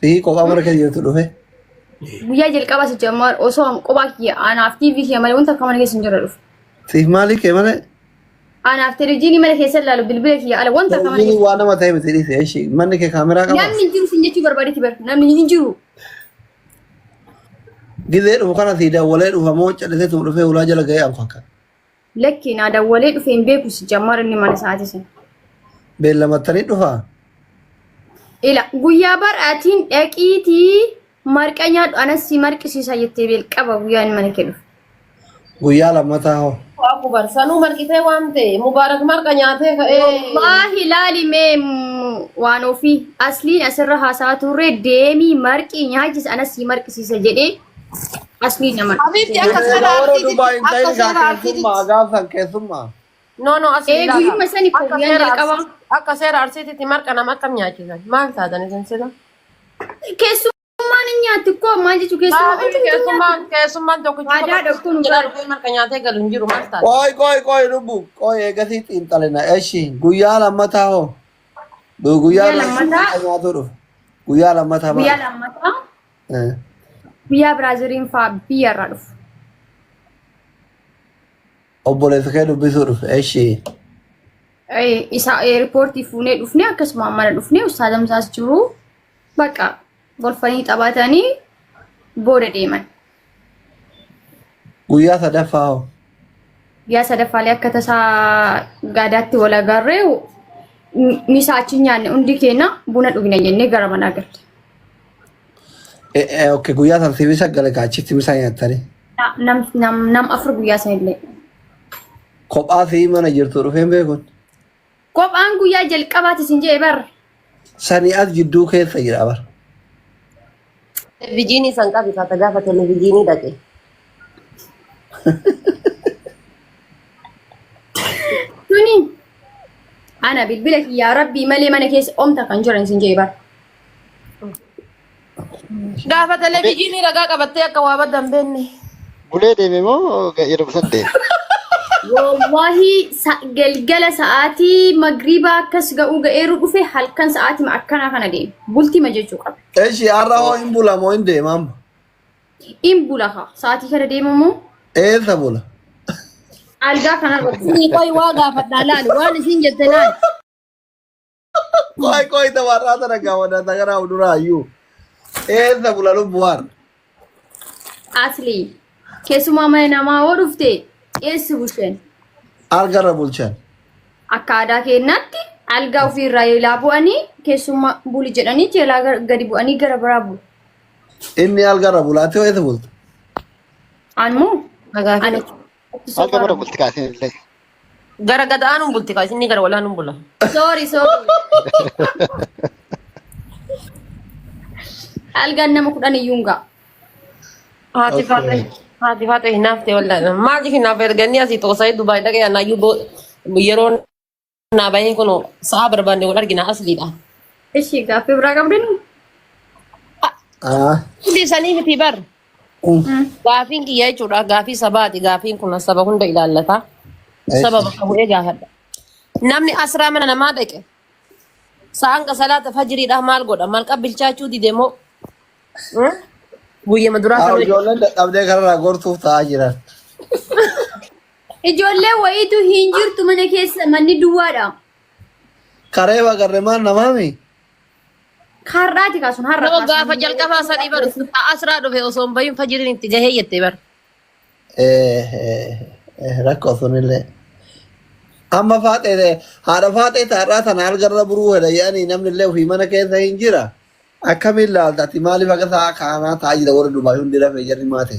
Fi kophaa mara kan jirtu dhufe. Guyyaa jalqaba si jammar osoo kophaa kiyya anaaf TV kiyya malee wanta akka mana keessa hin jirre dhufu. Siif maali kee malee? Anaaf televiziyoonii mana keessa ilaalu bilbila kiyya ala wanta akka mana Televiziyoonii waan nama ta'e miti dhiise ishee manni kee kaameraa qaba. namni hin jiru sin jechuu barbaadetti bar namni hin jiru. Gizee dhufu kana si dawwalee dhufa moo callisee tu dhufee ulaa jala ga'ee abu akka. Lakki naa dawwalee dhufe hin beeku si jammar inni mana sa'aatii sana. Beellamattanii dhufaa? Ila guyyaa bar'aatiin dhaqiitii marqa nyaadhu anas si marqisiisa jettee beelqaba guyyaan mana kee dhufu. Guyyaa lammataa hoo? Aku barsanu marqitee waan ta'e mubaarak marqa nyaatee ka'ee. Wallaahi laali mee waan ofii asliin asirra haasaa turre deemii marqii nyaachis anas si marqisiisa jedhee asliin nama. Habiibti akka seera keessummaa gaafsan keessummaa. No asli guyyuma sani ko guyyaan jalqaba. Akka seera arsiititti marqa nama akkam nyaachisan maal taatan isin sila? Keessummaan hin nyaatti koo maal jechuu keessummaan tokkichi aadaa dhokkuun dhufee marqa nyaatee galu hin jiru maal taatan? Qoy lubbu qoy eegasii xiinxalina eshi guyyaa lammataa hoo? Guyyaa lammataa nyaatu dhufu. Guyyaa lammataa maal? Guyyaa lammataa guyyaa Biraaziliin fa'aa biyyarraa dhufu. Obboleessa kee dubbisuu dhufe eshi. Isa riippoortii fuunee dhufnee akkasuma mana dhufnee ustaadamsaas jiru bakka golfanii taphatanii booda deeman. Guyyaa sadaffaa hoo? Guyyaa sadaffaalee akka tasaa gaadaatti wal agarree misaa achi nyaanne hundi keenya buna dhugna jennee gara manaa galle. Okay, guyyaa san si bisa gale kaachitti misaa nyaattanii? Nam afur guyyaa sanillee. Kophaa fi mana jirtu dhufeen beekun? Kophaan guyyaa jalqabaati sin jee bar. Sanii as jidduu keessa jira bar. Televiziyoonii san qabi kaata gaafa televiziyoonii dhaqe. Tuni ana bilbila kiyyaa rabbii malee mana keessa omta kan jiran sin jee bar. Gaafa televiziyoonii ragaa qabattee akka waa baddan beenne. Bulee deeme moo yeroo saddeet? Wallahi galgala sa'aatii magriba akkas ga'uu ga'eeru dhufe halkan sa'aatii akkana kana deema. Bultii ma jechuu qaba. Eshi har'a hoo hin bula moo hin deema amma? In bula haa sa'aatii kana deemamu. Eessa bula? Algaa kanarratti. Ni qoy waa gaafadhaa laali waan isin jette laali. Qoy tawarraa tana gaafadhaa gara fuulduraayyuu. Eessa bula lubbu har'a? Asli keessumaa mana namaa hoo dhufte eessi bulchan? Algarra bulchan. Akka aadaa keenyaatti algaa ofirraa ilaa bu'anii keessumaa buli jedhanii jeelaa gadi bu'anii gara biraa bulu. Inni algarra bulaatti hoo eessa bultu? Anmoo? Algarra bulti kaasee illee. Gara gadaanuun bulti kaas inni gara walaanuun bula. Sorry. Algaan nama 10 iyyuu nga. Haati faate hinaafte wallaan maal hinaaf erganii asii toosa'ee Dubaay dhaqee anaayyuu yeroo naa bahee kun sa'a barbaanne wal argina asliidha. Eshi gaaffii biraa qabdanii? Hundi isaanii miti bar. Gaafiin kiyya jechuudha gaafii sabaati gaafiin kun saba hunda ilaallata. Saba bakka bu'ee gaafadha. Namni asraa mana namaa dhaqe sa'aan qasalaata fajiriidha maal godha maal qabbilchaachuu dide moo? Guyyama duraa kan ijoolleen dadhabdee kanarraa gortuuf ta'aa jiran. Ijoollee wayiitu hin jirtu mana keessa manni duwwaadha. Karee bagarre maal namaami? Karraati kaasun har'a kaasun. Gaafa jalqabaa sadii bar asraa dhufe osoo hin bahin fajiriin itti gahee jettee bar. Rakkoo sunillee. Amma faaxee haadha faaxee taarraa sana algarra buruu hedha yaani namni illee ofii mana keessa hin jira. Akkamiin laaltati maaliif akka sa'a kanaa taa'aa jira warra Dubaay hundi rafee jarri maate.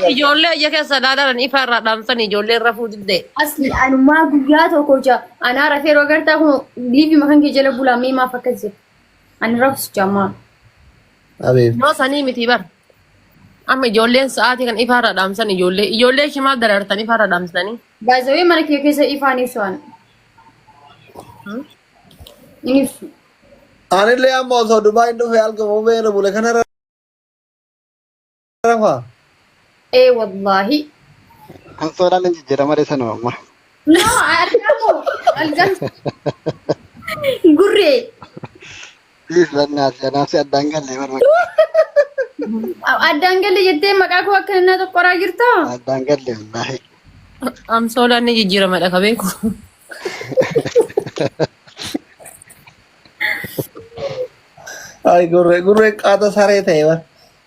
Ijoollee ija keessa ilaalan ifa irraa dhaamsan ijoollee rafuu diddee. Asli anumaa guyyaa tokko jaa anaa rafee yeroo agartaa kun liivi makan kee jala bulaa mee maaf akkas jedhe. Ani rafus jammaa. Noo sanii miti bar. Amma ijoolleen sa'aatii kan ifa irraa dhaamsan ijoollee shimaaf darartan ifa irraa dhaamsanii. Baay'ee mana kee keessa ifaan ibsuun. Inni ibsu. Anillee amma osoo Dubaay hin dhufee algamoo beera bule kanarra rafaa. Wallahi. Kan soodhaan hin jijjiirama dheessa nama amma. No, argamu. Algan. Gurree. Please lannaas janaafsi addaan galle barba. Addaan galle jettee maqaa koo akka inni tokko qoraa jirtu. Addaan galle wallahi. Amsoolaan ni jijjiiramadha ka beeku. Ay gurre qaata saree ta'e bar.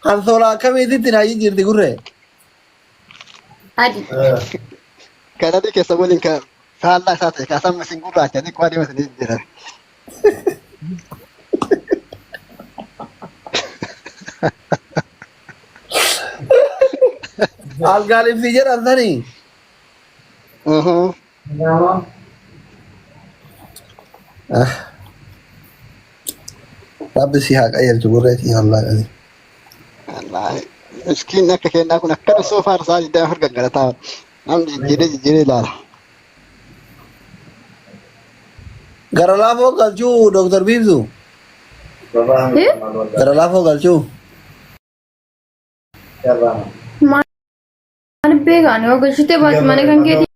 Hansoolaa akkamiititti naa jijjiirti gurre? Adi. Kanatti keessa waliin kan faallaa isaa ta'e kaasaan masin gurraacha xiqqoo adeema isin jijjiiran. Algaaliif si jedhan sanii? Rabbi si haa qayyarchu gurreetii wallaahi. Wallahi. Miskiin akka kennaa kun akkana soofaa irraa jiddaa hargaggalataa. Namni jijjiiree ilaala. Gara laafoo galchuu Dr. Biibsu. Gara laafoo galchuu. Maal beekaan yoo galchitee baatu mana kan keeti.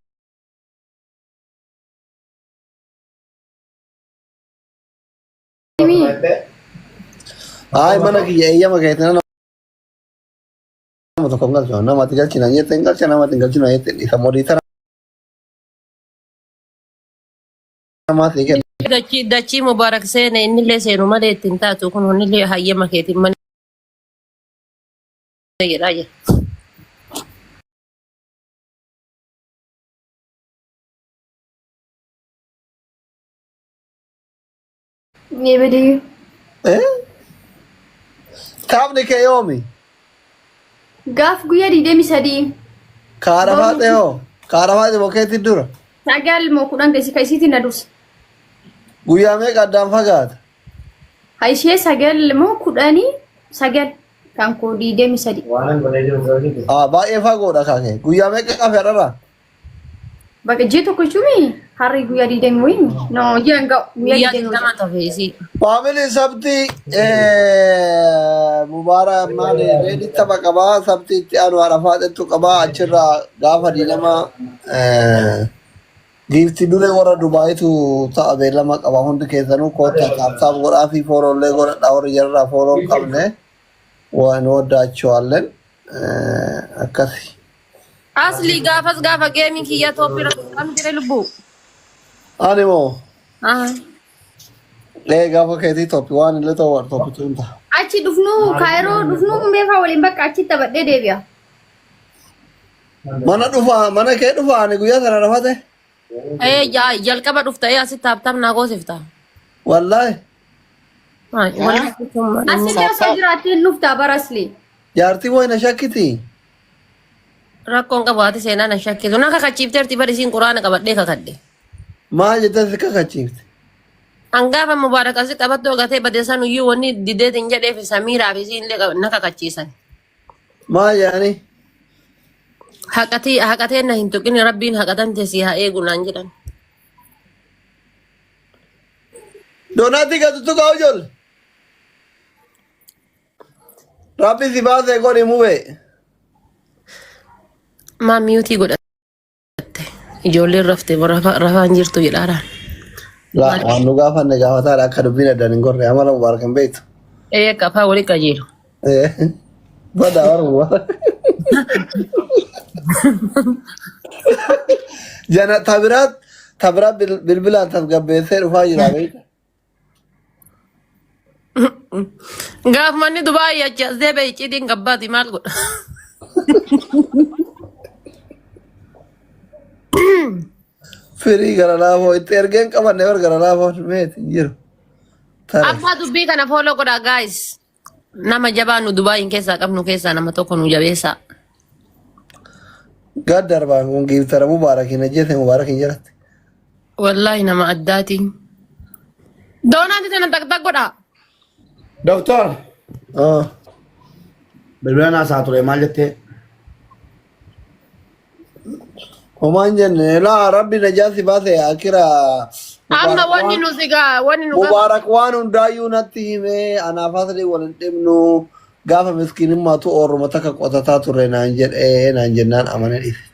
Ay mana kiyya eeyyama keetina nama tokko hin galchu. Namatti galchina jette hin galcha namatti hin galchina jette isa modiitara. Namaatti kenna. Dachii mubaarak seene innillee seenu malee ittiin taatu kun innillee hayyama keetiin malee jedhaa jira. Ni bedi. Taphni kee yoomi? Gaaf guyyaa 23. Kaarafaate hoo? Kaarafaate bokeetti dura? Sagal moo kudhan keessi kaisiitiin na dursa. Guyyaa meeqa addaan fagaata? Haishee sagal moo kudhanii sagal kan koo 23. Baay'ee fagoodha kaakee. Guyyaa meeqa qafeerra? Bakka jee tokko jechuun harri guyyaa 20 wayii. No jeen ga'u Guyyaa 20 ta'eesi. Family sabti Mubarak maali reedi tapha qabaa sabti itti aanu Arafaatettu qabaa achirraa gaafa diinama giifti dure warra Dubaayitu ta'a beellama qaba hundi keessanuu koota taabtaaf godhaa fi foolollee godhadhaa warri jarraa fooloon qabne waan waddaachawallen akkasi. Asli gaafas gaafa geemiin kiyya Toophira kan dire lubbu. Ani moo? Gaafa keetii Toophi waan illee ta'u waan Toophi tuunta. Achi dhufnu Kaayiroo dhufnu meeqa waliin bakka achi taphadhee deebi'a. Mana kee dhufa ani guyyaa sana rafate? Jalqaba dhufta asitti taaptaaf naa goosifta. Wallaahi. Asli osoo jiraatteen dhuftaa bara asli. Jaartii wayna shakkiti. Rakkoon qabaate seenaa na shakkisu. Na kakachiifteerti bari isiin quraana qabadhee kakadhe. Maal jettee si kakachiifte? Hangaafa Mubaarak asi qabattoo gatee badeessan iyyuu wanni dideetiin jedheef Samiiraa fi isiin illee na kakachiisan. Maal yaani? Haqatee na hin tuqin rabbiin haqatan teessii haa eegu naan jedhan. Doonaatti gatutu kaa ijoollee. Rabbi si baasee godhi mubee. Maa miyuutii godhatte ijoolleen raftee rafaan jirtu jedhaadhaan. Waan nu gaafanne gaafataadha akka dubbiin addaan hin gorre amala Mubaarak hin beektu. Qafaa walii qajeelu. Badaa warra Mubaarak. Jana tabiraat bilbilaan tasgabbeessee dhufaa jira beekta. Gaaf manni Dubaayii achi as deebi'e icciitiin gabbaati maal godha? Firii gara laafoo itti ergeen qabanne bar gara laafoo meeti jiru. Abbaa dubbii kana fooloo godhaa gaayis. Nama jabaa nu Dubaayiin keessaa qabnu keessaa nama tokko nu jabeessaa. Gad darbaan kun giiftara Mubaarakiin ajjeese Mubaarakiin jalatti. Wallaahi nama addaati. Doonaati tana taq godhaa. Doktor, bilbilaan haasaa ture maal jettee? Homaan jenne laa rabbi najaasi baase akira. Amma wanni nu sigaa wanni nu Mubaarak waan hundaayyuu natti himee anaaf asli waliin dhibnu gaafa miskiinummaatu oorruma takka qotataa ture naan jedhee naan jennaan amane dhiise.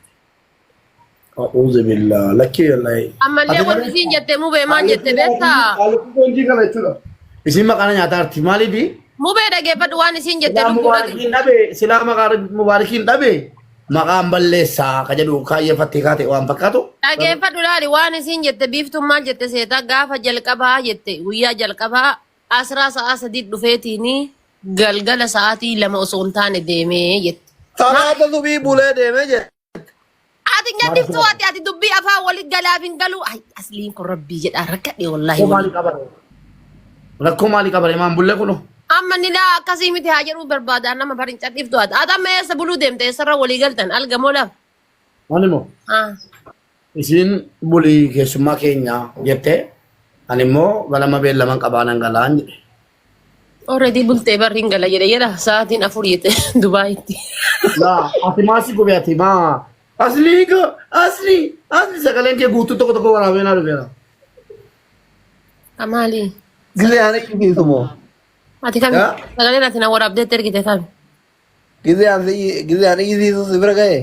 A'uudhu billaa lakkii wallahi. ammallee wanni siin jettee mubee maal jette beektaa? Haalli hojii kana jechuudha. Isin maqaan nyaataarti maaliifi? Mubee dhageeffadhu waan isin jette Silaa lubbuu mubaarakiin dhabe silaa mubaarakiin dhabe maqaan balleessaa ka jedhu kaayyefattee kaate waan fakkaatu. dhageeffadhu laali waan isin jette biiftuun maal jette seeta gaafa jalqabaa jette guyyaa jalqabaa asraa sa'a sadii dhufeetiini galgala sa'aatii 2 osoo hin taane deemee jette. Salaata subii bulee deemee jedhe. Ati nyaatiftuu ati dubbii afaan walitti galaaf hin galu. Ay asliin kun rabbii jedhaa rakkadhe wallaahi. Rakkoo maalii qabare maan bulle kuno. Amma ni laa akkasii miti haa jedhuu barbaada nama barin cadhiftuu ati. Ati amma eessa buluu deemte eessarra walii galtan algamoo laaf. Waan immoo isin bulii keessummaa keenya jette ani immoo galama beellaman qabaanan galaan jedhe. Already bultee barri hin gala jedha sa'aatiin 4 jette Dubaayitti. Laa ati maasii gubee ati maa asli sagaleen kee guutuu tokko tokko waraabee naa dhufeera. Amaali. Gizee ani kisiisu moo? Ati kami sagaleen ati na waraabdeetti ergite kami. Gizee ani kisiisu si bira ga'e?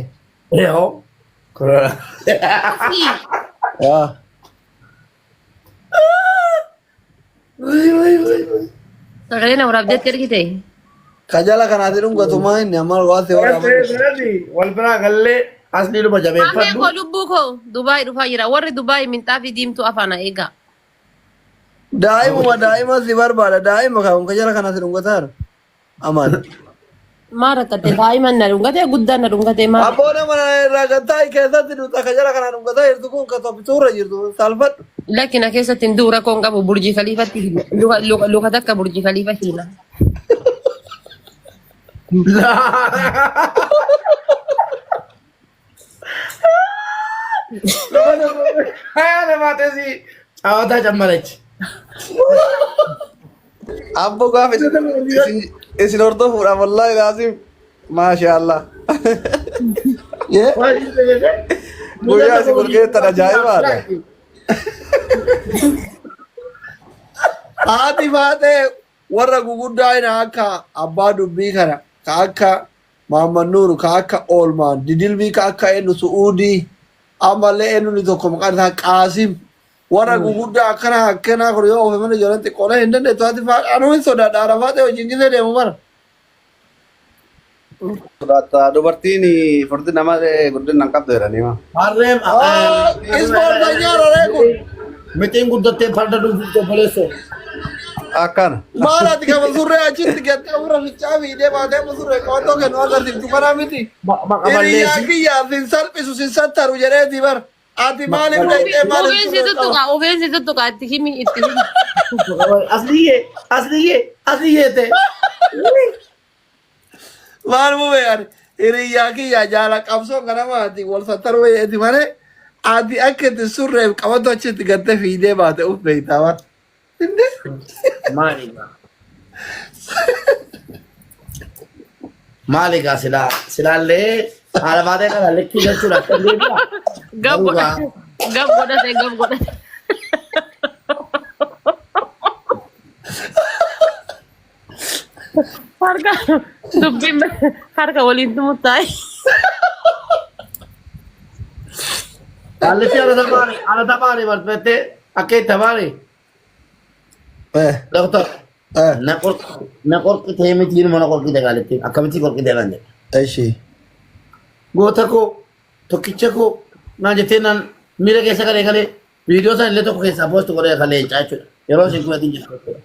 Yoo. Yaa. Sagaleen na waraabdeetti ergite. Kajala kanaati dhungatumaa inni amma waan si waraaban. Wal biraa gallee asli luba Amee jabeeffadhu. koo lubbuu koo Dubaay dhufaa jira warri Dubaay minxaa fi diimtuu afaan eegaa. Daa'ima si barbaada daa'ima kan kajala kanaati dhungataar. Amaan. Maal rakkate daa'iman na dhungatee guddaan na dhungatee maal. Abboon mana irraa gattaa keessatti dhuunfaa kajala kanaa dhungataa jirtu kun ka toppituurra jirtu salphadhu. Lakkina keessatti hin duura koon qabu burjii kaliifatti luka takka burjii kaliifa hiina. Namatesi cawata cammarachi. Abbo gaafa isin hordofuudhaaf wallaahi laasim maashaallah. Guyyaa isin gurgeettan ajaa'ibaadha. Haati baatee warra guguddaa ina akka abbaa dubbii kana ka akka Maamman Nuuru ka akka Oolmaan Didilbii ka akka eenyu Su'uudii ammallee eenyu ni tokko maqaan isaa Qaasim warra guguddaa akkanaa kun yoo oofamanii ijoolleen xiqqoolee hin dandeettu haati anuu hin sodaadha arafaatee hojiin gisee deemu bara. Sodaata dubartiin furdi nama guddina hin qabdu jedhanii maa. Harreem Ispoortii nyaararee kun. mitiin guddattee farda dhuunfii obboleessoo. Akkana. Maalaati kama surree achitti gattee warra fichaa fiidee baatee surree qabatoo kennu agarsiiftu kanaa miti. Hiriyaa kiyyaa sin salphisu sin sattaru jedheeti bara. Ati maaliif dhaqxee maaliif Ufeen si tuttuqa itti himi itti himi. Asliyyee ta'e. maal mubee ani hiriyaa kiyyaa jaala qabsoo kanamaati wal sattaru jedheeti malee ati akka itti surreef qabatoo achitti gattee fiidee baate uf beektaa bara. Maaligaa silaallee haala baatee kana lekkii jechuudha akka deebi'a. Gab godhate. Dubbiin harka waliin tumutaayi. Kalletti ala tabaani barteettee akka itti tabaani. Doktor. Na qorqitee miti mana qorqite kalletti akkamitti qorqite kan jedhe. Eshi. Goota koo tokkicha koo naan jettee naan miira keessa galee viidiyoo sana illee tokko keessaa poostu godhee kalee jechuudha. Yeroo isin kunatiin jirtu.